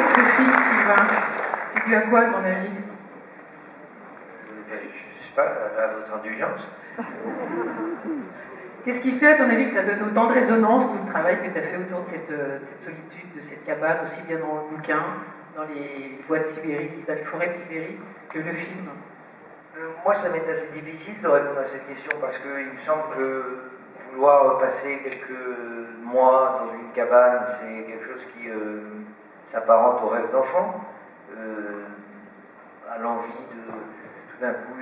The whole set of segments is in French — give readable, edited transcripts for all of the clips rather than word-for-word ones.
pour ce film, Sylvain? C'est dû à quoi, à ton avis? Je ne sais pas, à votre indulgence. Qu'est-ce qui fait, à ton avis, que ça donne autant de résonance, tout le travail que tu as fait autour de cette solitude, de cette cabane, aussi bien dans le bouquin, dans les bois de Sibérie, dans les forêts de Sibérie, que le film? Moi, ça m'est assez difficile de répondre à cette question parce qu'il me semble que vouloir passer quelques mois dans une cabane, c'est quelque chose qui s'apparente au rêve d'enfant, à l'envie de, tout d'un coup,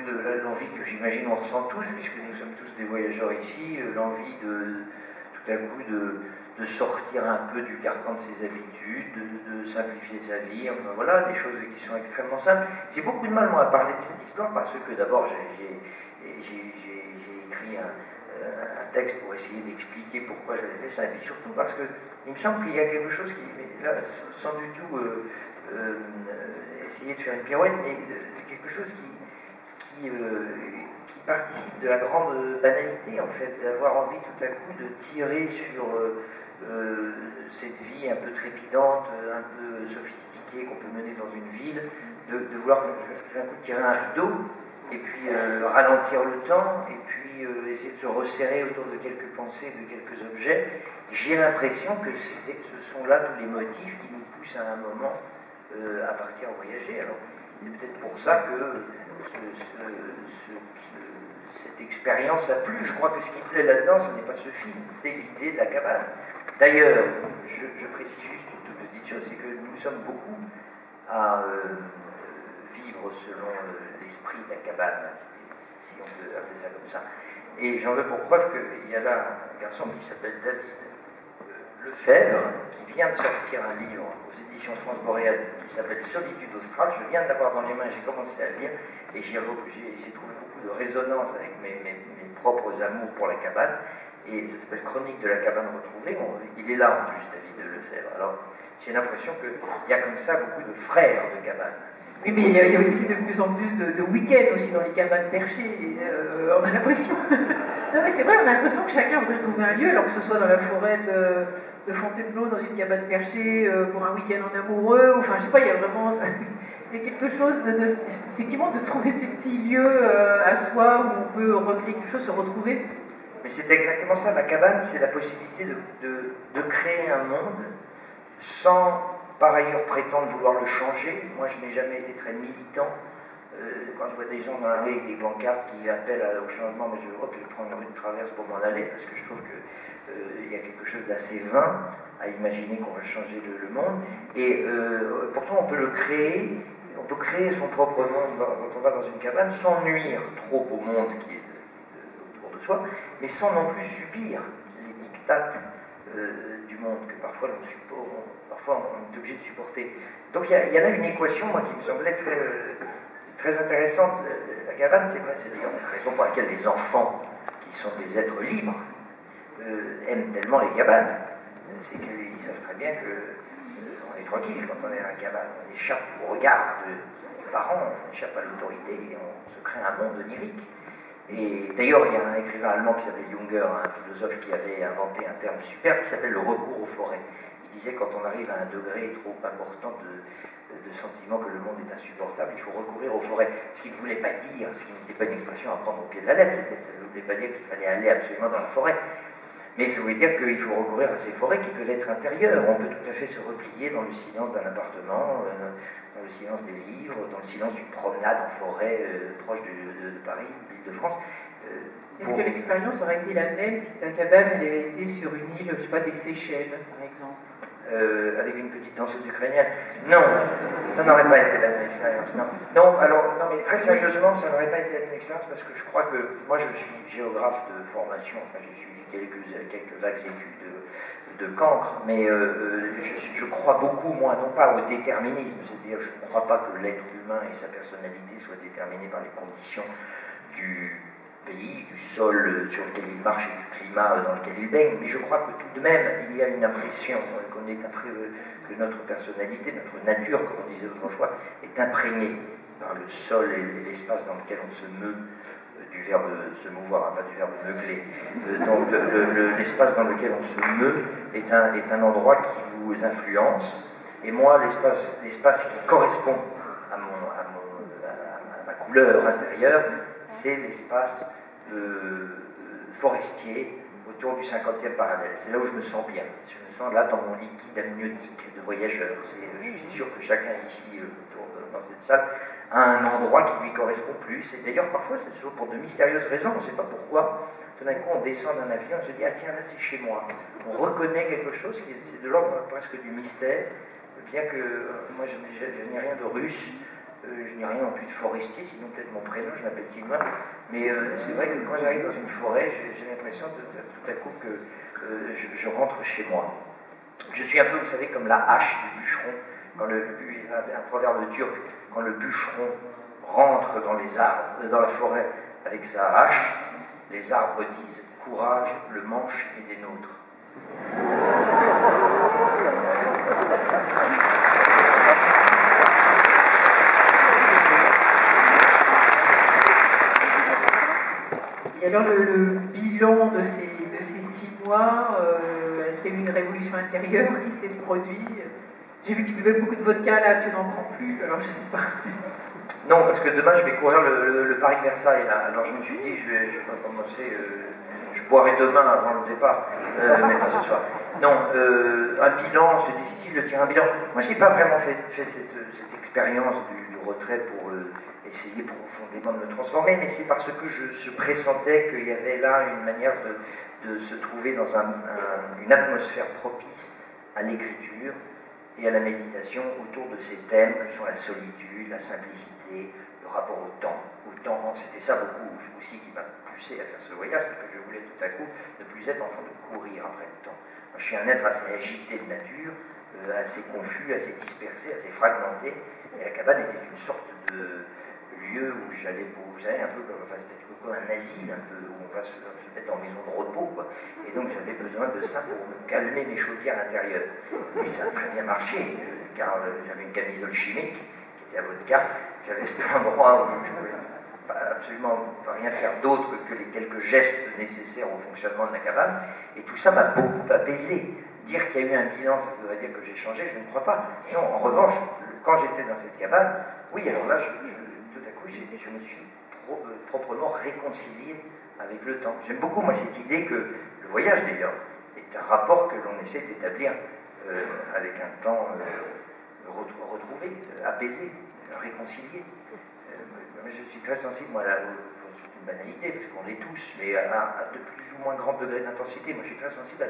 l'envie que j'imagine on ressent tous, puisque nous sommes tous des voyageurs ici, l'envie de, tout d'un coup, de sortir un peu du carcan de ses habitudes, de simplifier sa vie, enfin voilà, des choses qui sont extrêmement simples. J'ai beaucoup de mal, moi, à parler de cette histoire parce que d'abord, j'ai écrit un texte pour essayer d'expliquer pourquoi j'avais fait ça, et puis surtout parce qu'il me semble qu'il y a quelque chose qui, là, sans du tout essayer de faire une pirouette, mais quelque chose qui participe de la grande banalité, en fait, d'avoir envie tout à coup de tirer sur cette vie un peu trépidante, un peu sophistiquée qu'on peut mener dans une ville, de vouloir tout d'un coup tirer un rideau, et puis ralentir le temps, et puis essayer de se resserrer autour de quelques pensées, de quelques objets. J'ai l'impression que ce sont là tous les motifs qui nous poussent à un moment à partir voyager. Alors, c'est peut-être pour ça que cette expérience a plu. Je crois que ce qui plaît là-dedans, ce n'est pas ce film, c'est l'idée de la cabane. D'ailleurs, je précise juste une toute petite chose, c'est que nous sommes beaucoup à vivre selon l'esprit de la cabane, si on peut appeler ça comme ça. Et j'en veux pour preuve qu'il y a là un garçon qui s'appelle David Lefebvre, qui vient de sortir un livre aux éditions Transboréales qui s'appelle Solitude australe. Je viens de l'avoir dans les mains, j'ai commencé à lire, et j'ai trouvé beaucoup de résonance avec mes propres amours pour la cabane. Et ça s'appelle Chronique de la cabane retrouvée. Il est là en plus, David Lefebvre. Alors, j'ai l'impression qu'il y a comme ça beaucoup de frères de cabane. Oui, mais il y a aussi de plus en plus de week-ends aussi dans les cabanes perchées. On a l'impression. Non, mais c'est vrai, on a l'impression que chacun voudrait trouver un lieu, alors que ce soit dans la forêt de Fontainebleau, dans une cabane perchée, pour un week-end en amoureux. Enfin, je sais pas, il y a vraiment. Il y a quelque chose effectivement, de trouver ces petits lieux à soi où on peut recréer quelque chose, se retrouver. Mais c'est exactement ça. La cabane, c'est la possibilité de créer un monde sans par ailleurs prétendre vouloir le changer. Moi, je n'ai jamais été très militant. Quand je vois des gens dans la rue avec des pancartes qui appellent au changement, mais je prends une rue de traverse pour m'en aller, parce que je trouve qu'il y a quelque chose d'assez vain à imaginer qu'on va changer le monde. Et pourtant, on peut le créer, on peut créer son propre monde quand on va dans une cabane, sans nuire trop au monde qui est autour de soi, mais sans non plus subir les dictates du monde que parfois l'on supporte. Parfois, on est obligé de supporter. Donc, il y en a une équation, moi, qui me semblait très intéressante. La cabane, c'est vrai, c'est d'ailleurs la raison pour laquelle les enfants, qui sont des êtres libres, aiment tellement les cabanes. C'est qu'ils savent très bien qu'on est tranquille quand on est dans la cabane. On échappe au regard des parents, on échappe à l'autorité et on se crée un monde onirique. Et d'ailleurs, il y a un écrivain allemand qui s'appelait Junger, un philosophe qui avait inventé un terme superbe qui s'appelle le recours aux forêts. Il disait quand on arrive à un degré trop important de sentiment que le monde est insupportable, il faut recourir aux forêts. Ce qu'il ne voulait pas dire, ce qui n'était pas une expression à prendre au pied de la lettre, ça ne voulait pas dire qu'il fallait aller absolument dans la forêt. Mais ça voulait dire qu'il faut recourir à ces forêts qui peuvent être intérieures. On peut tout à fait se replier dans le silence d'un appartement, dans le silence des livres, dans le silence d'une promenade en forêt proche de Paris, d'Île-de-France. Est-ce que l'expérience aurait été la même si ta cabane elle avait été sur une île, je ne sais pas, des Seychelles, par exemple? Avec une petite danseuse ukrainienne. Non, ça n'aurait pas été la même expérience. Non, alors, non, mais très sérieusement, ça n'aurait pas été la même expérience parce que je crois que moi, je suis géographe de formation. Enfin, j'ai suivi quelques vagues études de cancre, mais je crois beaucoup, moi, non pas au déterminisme, c'est-à-dire je ne crois pas que l'être humain et sa personnalité soient déterminés par les conditions du pays, du sol sur lequel il marche et du climat dans lequel il baigne, mais je crois que tout de même il y a une impression que notre personnalité, notre nature, comme on disait autrefois, est imprégnée par le sol et l'espace dans lequel on se meut, du verbe se mouvoir, pas du verbe meugler. Donc l'espace dans lequel on se meut est un endroit qui vous influence, Et moi, l'espace qui correspond à ma couleur intérieure, c'est l'espace forestier autour du 50e parallèle. C'est là où je me sens bien. Je me sens là dans mon liquide amniotique de voyageur. Je suis sûr que chacun ici, dans cette salle, a un endroit qui lui correspond plus. Et d'ailleurs, parfois, c'est toujours pour de mystérieuses raisons, on ne sait pas pourquoi. Tout d'un coup, on descend d'un avion, on se dit, ah tiens, là, c'est chez moi. On reconnaît quelque chose qui est de l'ordre presque du mystère, bien que moi, je n'ai rien de russe. Je n'ai rien non plus de forestier, sinon peut-être mon prénom, je m'appelle Sylvain. Mais c'est vrai que quand j'arrive dans une forêt, j'ai l'impression tout à coup que je rentre chez moi. Je suis un peu, vous savez, comme la hache du bûcheron. Il y a un proverbe turc, quand le bûcheron rentre dans les arbres, dans la forêt avec sa hache, les arbres disent « Courage, le manche est des nôtres ». Et alors le bilan de ces 6 mois, est-ce qu'il y a eu une révolution intérieure qui s'est produite? J'ai vu que tu buvais beaucoup de vodka, là tu n'en prends plus, alors je ne sais pas. Non, parce que demain je vais courir le Paris-Versailles, là. Alors je me suis dit, je vais pas commencer, je boirai demain avant le départ, mais pas ce soir. Non, un bilan, c'est difficile de tirer un bilan. Moi je n'ai pas vraiment fait cette expérience du retrait pour essayer profondément de me transformer, mais c'est parce que je pressentais qu'il y avait là une manière de se trouver dans une atmosphère propice à l'écriture et à la méditation autour de ces thèmes que sont la solitude, la simplicité, le rapport au temps. C'était ça beaucoup aussi qui m'a poussé à faire ce voyage, c'est que je voulais tout à coup ne plus être en train de courir après le temps. Moi, je suis un être assez agité de nature, assez confus, assez dispersé, assez fragmenté, et la cabane était une sorte de lieu où j'allais vous savez, un peu comme, enfin, c'était comme un asile, un peu, où on va se mettre en maison de repos, quoi. Et donc j'avais besoin de ça pour me calmer mes chaudières intérieures. Et ça a très bien marché, car j'avais une camisole chimique, qui était à vodka, j'avais cet endroit où je ne pouvais absolument rien faire d'autre que les quelques gestes nécessaires au fonctionnement de la cabane, et tout ça m'a beaucoup apaisé. Dire qu'il y a eu un bilan, ça voudrait dire que j'ai changé, je ne crois pas. Non, en revanche, quand j'étais dans cette cabane, oui, alors là, tout à coup, je me suis proprement réconcilié avec le temps. J'aime beaucoup, moi, cette idée que le voyage, d'ailleurs, est un rapport que l'on essaie d'établir avec un temps retrouvé, apaisé, réconcilié. Je suis très sensible, moi, c'est une banalité, parce qu'on l'est tous, mais à de plus ou moins grand degré d'intensité. Moi, je suis très sensible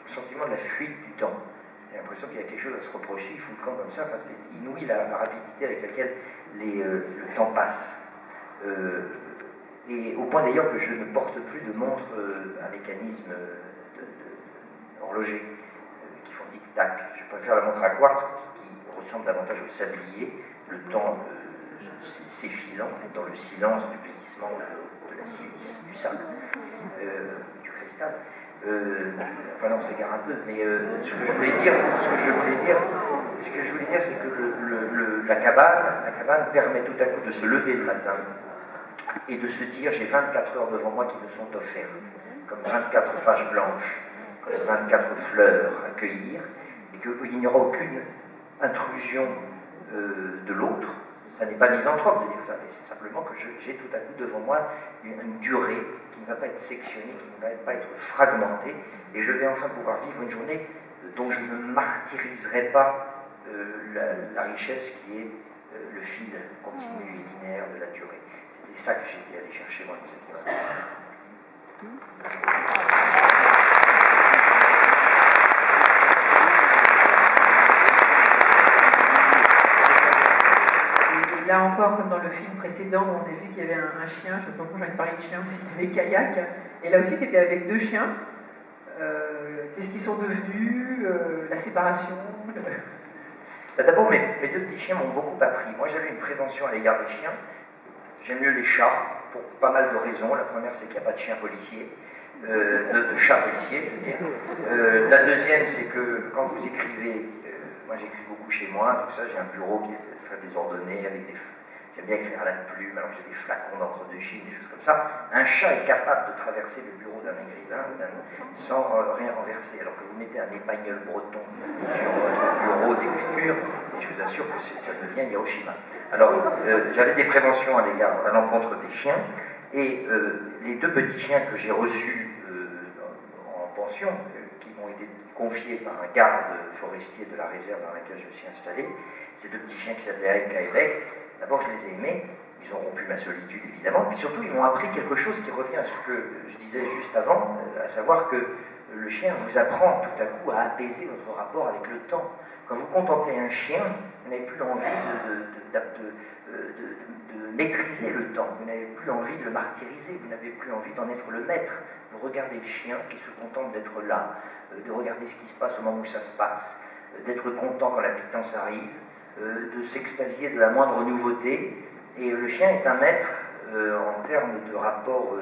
au sentiment de la fuite du temps. J'ai l'impression qu'il y a quelque chose à se reprocher, il fout le camp comme ça, enfin, c'est inouï la rapidité avec laquelle le temps passe. Et au point d'ailleurs que je ne porte plus de montre à mécanisme horloger qui font tic-tac. Je préfère la montre à quartz qui ressemble davantage au sablier, le temps s'effilant dans le silence du glissement de la silice, du sable, du cristal. Enfin non, on s'égare un peu, mais ce que je voulais dire, c'est que la cabane permet tout à coup de se lever le matin et de se dire j'ai 24 heures devant moi qui me sont offertes, comme 24 pages blanches, comme 24 fleurs à cueillir, et qu'il n'y aura aucune intrusion de l'autre. Ça n'est pas misanthrope de dire ça, mais c'est simplement que j'ai tout à coup devant moi une durée qui ne va pas être sectionnée, qui ne va pas être fragmentée, et je vais enfin pouvoir vivre une journée dont je ne martyriserai pas la richesse qui est le fil continu et linéaire de la durée. C'était ça que j'étais allé chercher moi dans cette cabane. Là encore, comme dans le film précédent, où on a vu qu'il y avait un chien, je sais pas pourquoi j'en ai parlé de chien aussi, il y avait kayak, et là aussi tu étais avec 2 chiens. Qu'est-ce qu'ils sont devenus, la séparation D'abord, mes 2 petits chiens m'ont beaucoup appris. Moi, j'avais une prévention à l'égard des chiens. J'aime mieux les chats, pour pas mal de raisons. La première, c'est qu'il n'y a pas de chien policier, de chat policier, je veux dire. La deuxième, c'est que quand vous écrivez, moi j'écris beaucoup chez moi, tout ça, j'ai un bureau qui est très désordonné, avec j'aime bien écrire à la plume, alors j'ai des flacons d'encre de Chine, des choses comme ça. Un chat est capable de traverser le bureau d'un écrivain sans rien renverser, alors que vous mettez un épagneul breton sur votre bureau d'écriture, ça devient Hiroshima. Alors, j'avais des préventions à l'encontre des chiens, et les deux petits chiens que j'ai reçus en pension, qui m'ont été confiés par un garde forestier de la réserve dans laquelle je me suis installé, ces deux petits chiens qui s'appelaient Aika et Beck, d'abord je les ai aimés, ils ont rompu ma solitude évidemment, puis surtout ils m'ont appris quelque chose qui revient à ce que je disais juste avant, à savoir que le chien vous apprend tout à coup à apaiser votre rapport avec le temps. Quand vous contemplez un chien, vous n'avez plus envie de maîtriser le temps, vous n'avez plus envie de le martyriser, vous n'avez plus envie d'en être le maître. Vous regardez le chien qui se contente d'être là, de regarder ce qui se passe au moment où ça se passe, d'être content quand la pitance arrive, de s'extasier de la moindre nouveauté. Et le chien est un maître en termes de rapport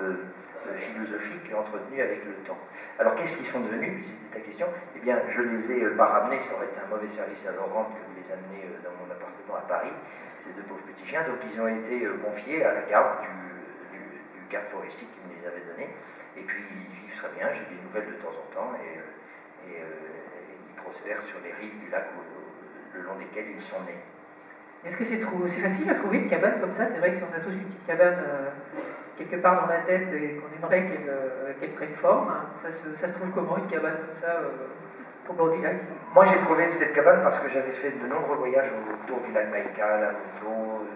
philosophique entretenu avec le temps. Alors qu'est-ce qu'ils sont devenus? C'était ta question. Eh bien, je les ai pas ramenés, ça aurait été un mauvais service à leur rendre que de les amener dans mon appartement à Paris, ces deux pauvres petits chiens. Donc ils ont été confiés à la garde du garde forestier qui me les avait donnés. Et puis ils vivent très bien, j'ai des nouvelles de temps en temps, et ils prospèrent sur les rives du lac le long desquels ils sont nés. Est-ce que c'est facile à trouver une cabane comme ça? C'est vrai que si on a tous une petite cabane quelque part dans la tête et qu'on aimerait qu'elle prenne forme, hein, ça se trouve comment une cabane comme ça au bord du lac? Moi j'ai trouvé cette cabane parce que j'avais fait de nombreux voyages autour du lac Baïkal, à moto,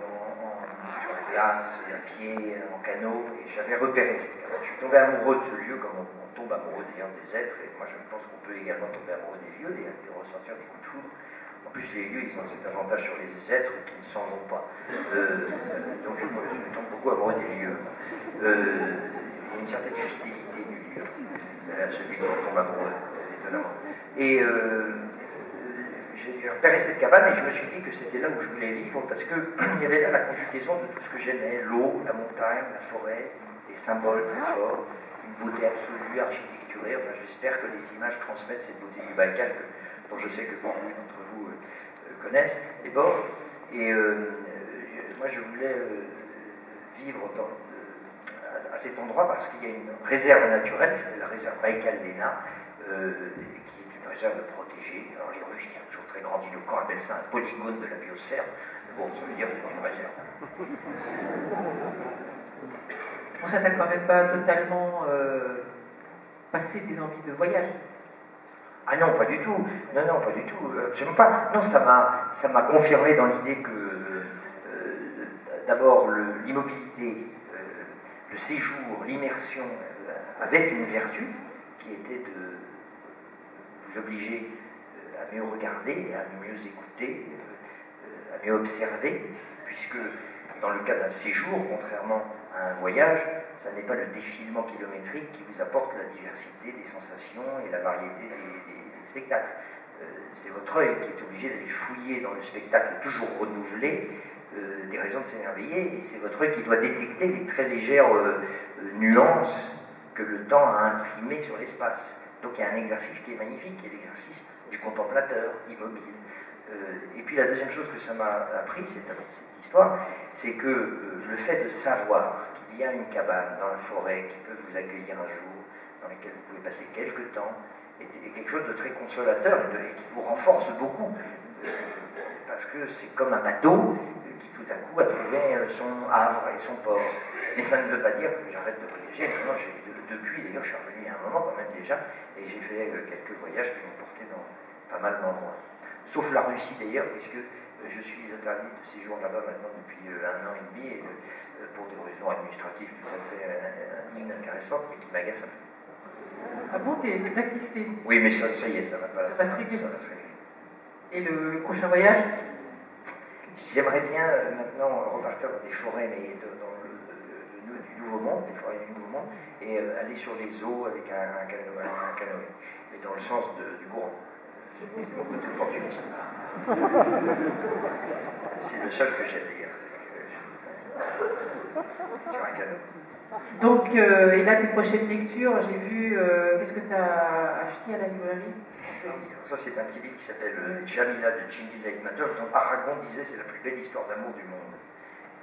sur la glace, à pied, en canot, et j'avais repéré cette cabane. Je suis tombé amoureux de ce lieu, comme on tombe amoureux d'ailleurs des êtres, et moi je pense qu'on peut également tomber amoureux des lieux et ressentir des coups de foudre. En plus, les lieux, ils ont cet avantage sur les êtres qu'ils ne s'en vont pas. Donc, je tombe beaucoup amoureux des lieux. Il y a une certaine fidélité du lieu à celui qui en tombe amoureux, étonnamment. Et j'ai repéré cette cabane et je me suis dit que c'était là où je voulais vivre parce qu'il y avait là la conjugaison de tout ce que j'aimais, l'eau, la montagne, la forêt, des symboles très forts, une beauté absolue, architecturée. Enfin, j'espère que les images transmettent cette beauté du Baïkal dont je sais que beaucoup d'entre vous connaissent les bords. Et moi, je voulais vivre à cet endroit parce qu'il y a une réserve naturelle, qui s'appelle la réserve Baïkal-Léna, qui est une réserve protégée. Alors les Russes, qui sont toujours très grandiloquents, appellent ça un polygone de la biosphère. Bon, ça veut dire que c'est une réserve. Bon, ça t'a quand même pas totalement passé des envies de voyage? Ah non, pas du tout. Non, pas du tout. Absolument pas. Non, ça m'a confirmé dans l'idée que, d'abord, l'immobilité, le séjour, l'immersion avait une vertu qui était de vous obliger à mieux regarder, à mieux écouter, à mieux observer, puisque dans le cas d'un séjour, contrairement à un voyage, ça n'est pas le défilement kilométrique qui vous apporte la diversité des sensations et la variété des spectacles. C'est votre œil qui est obligé d'aller fouiller dans le spectacle toujours renouvelé des raisons de s'émerveiller, et c'est votre œil qui doit détecter les très légères nuances que le temps a imprimées sur l'espace. Donc il y a un exercice qui est magnifique, qui est l'exercice du contemplateur immobile. Et puis la deuxième chose que ça m'a appris, cette histoire, c'est que le fait de savoir qu'il y a une cabane dans la forêt qui peut vous accueillir un jour, dans laquelle vous pouvez passer quelques temps, est quelque chose de très consolateur et qui vous renforce beaucoup. Parce que c'est comme un bateau qui tout à coup a trouvé son havre et son port. Mais ça ne veut pas dire que j'arrête de voyager. Maintenant, depuis, d'ailleurs, je suis revenu il y a un moment quand même déjà, et j'ai fait quelques voyages qui m'ont porté dans pas mal d'endroits. Sauf la Russie d'ailleurs, puisque je suis interdit de séjour là-bas maintenant depuis 1 an et demi, et pour des raisons administratives tout à fait inintéressantes, mais qui m'agacent un peu. Ah bon, t'es blacklisté? Oui, mais ça y est, ça va pas. Ça va se régler. Ça va se régler. Et le prochain voyage? J'aimerais bien maintenant repartir dans des forêts, mais dans du Nouveau Monde, des forêts du Nouveau Monde, et aller sur les eaux avec un canoë, mais dans le sens du courant. C'est mon côté opportuniste. C'est le seul que j'ai d'ailleurs, sur un canot. Donc, et là, tes prochaines lectures, j'ai vu, qu'est-ce que tu as acheté à la librairie? Ça, c'est un petit livre qui s'appelle Jamila de Chingiz Aitmatov, dont Aragon disait c'est la plus belle histoire d'amour du monde.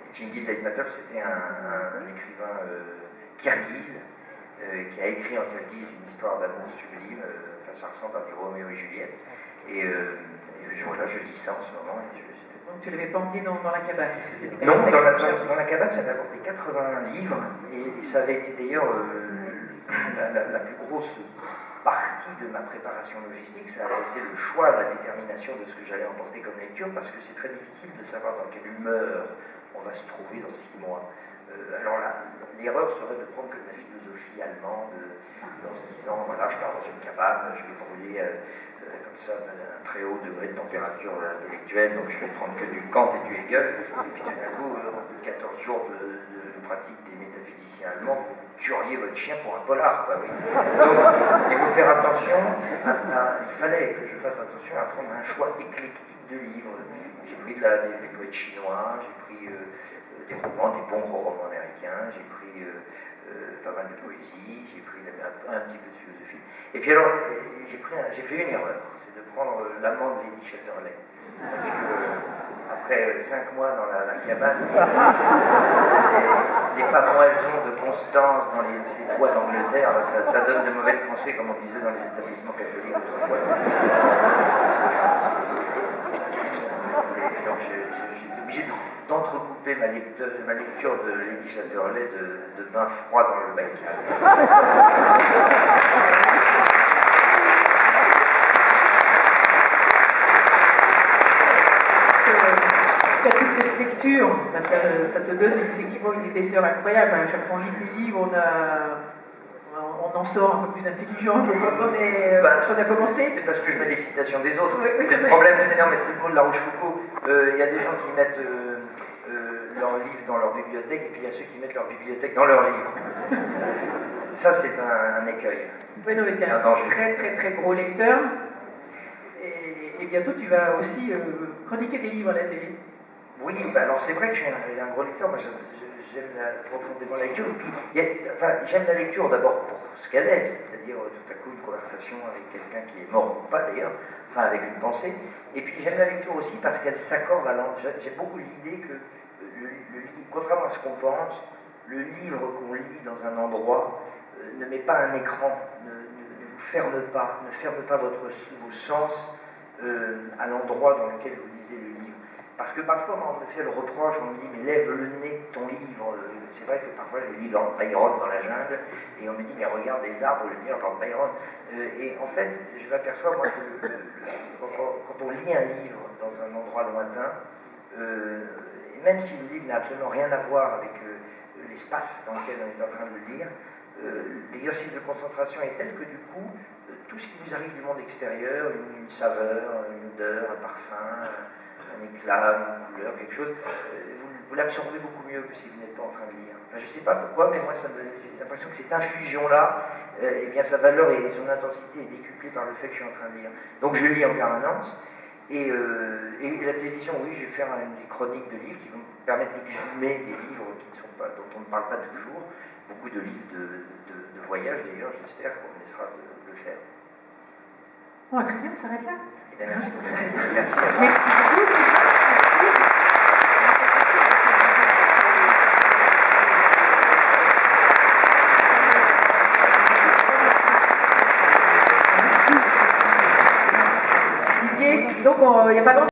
Et Chingiz Aitmatov, c'était un écrivain kirghize qui a écrit en kirghize une histoire d'amour sublime. Enfin, ça ressemble à du Roméo et Juliette. Et voilà, je lis ça en ce moment et c'était Donc tu ne l'avais pas emmené dans la cabane parce que t'étais quand Non, même dans la cabane, j'avais apporté 80 livres, et ça avait été d'ailleurs la plus grosse partie de ma préparation logistique. Ça a été le choix, la détermination de ce que j'allais emporter comme lecture, parce que c'est très difficile de savoir dans quelle humeur on va se trouver dans 6 mois. Alors là, l'erreur serait de prendre que de la philosophie allemande, en se disant, voilà, je pars dans une cabane, je vais brûler comme ça un très haut degré de température intellectuelle, donc je vais prendre que du Kant et du Hegel, et puis tout d'un coup, au bout de 14 jours de pratique des métaphysiciens allemands, vous tueriez votre chien pour un polar, quoi, oui. Donc, il faut faire attention, il fallait que je fasse attention à prendre un choix éclectique de livres. J'ai pris des poètes chinois, j'ai pris des romans, des bons gros romans américains, j'ai pris pas mal de poésie, j'ai pris un petit peu de philosophie. Et puis alors, j'ai fait une erreur, c'est de prendre l'amant de Lady Chatterley. Parce que après 5 mois dans la cabane, les pamoisons de Constance dans ces bois d'Angleterre, ça donne de mauvaises pensées, comme on disait dans les établissements catholiques autrefois. Donc j'étais obligé d'entrecouper ma lecture de Lady Chatterley de bain froid dans le Baïkal. Toute cette lecture, ben ça te donne effectivement une épaisseur incroyable. À chaque fois qu'on lit des livres, on en sort un peu plus intelligent que quand on a commencé. C'est parce que je mets les citations des autres. Oui, c'est le problème, c'est non, mais c'est le mot de La Rochefoucauld. Il y a des gens qui mettent leurs livres dans leur bibliothèque, et puis il y a ceux qui mettent leur bibliothèque dans leurs livres. Ça, c'est un écueil. Oui, non, mais tu es un très très très gros lecteur. Et bientôt, tu vas aussi chroniquer des livres à la télé. Oui, bah alors c'est vrai que je suis un gros lecteur, moi j'aime profondément la lecture, et puis j'aime la lecture d'abord pour ce qu'elle est, c'est-à-dire tout à coup une conversation avec quelqu'un qui est mort ou pas d'ailleurs, enfin avec une pensée, et puis j'aime la lecture aussi parce qu'elle s'accorde à l'endroit. J'ai beaucoup l'idée que le livre, contrairement à ce qu'on pense, le livre qu'on lit dans un endroit ne met pas un écran, ne vous ferme pas, ne ferme pas vos sens à l'endroit dans lequel vous lisez le livre. Parce que parfois, on me fait le reproche, on me dit, mais lève le nez de ton livre. C'est vrai que parfois, je lis Lord Byron dans la jungle, et on me dit, mais regarde les arbres, je lis Lord Byron. Et en fait, je m'aperçois, moi, que quand on lit un livre dans un endroit lointain, et même si le livre n'a absolument rien à voir avec l'espace dans lequel on est en train de le lire, l'exercice de concentration est tel que du coup, tout ce qui vous arrive du monde extérieur, une saveur, une odeur, un parfum, un éclat, une couleur, quelque chose, vous l'absorbez beaucoup mieux que si vous n'êtes pas en train de lire. Enfin, je ne sais pas pourquoi, mais moi j'ai l'impression que cette infusion-là, eh bien, sa valeur et son intensité est décuplée par le fait que je suis en train de lire. Donc je lis en permanence, et la télévision, oui, je vais faire des chroniques de livres qui vont me permettre d'exhumer des livres dont on ne parle pas toujours, beaucoup de livres de voyage d'ailleurs, j'espère qu'on essaiera de le faire. Bon, très bien, on s'arrête là. Eh bien, merci beaucoup. Merci beaucoup. Donc, il n'y a pas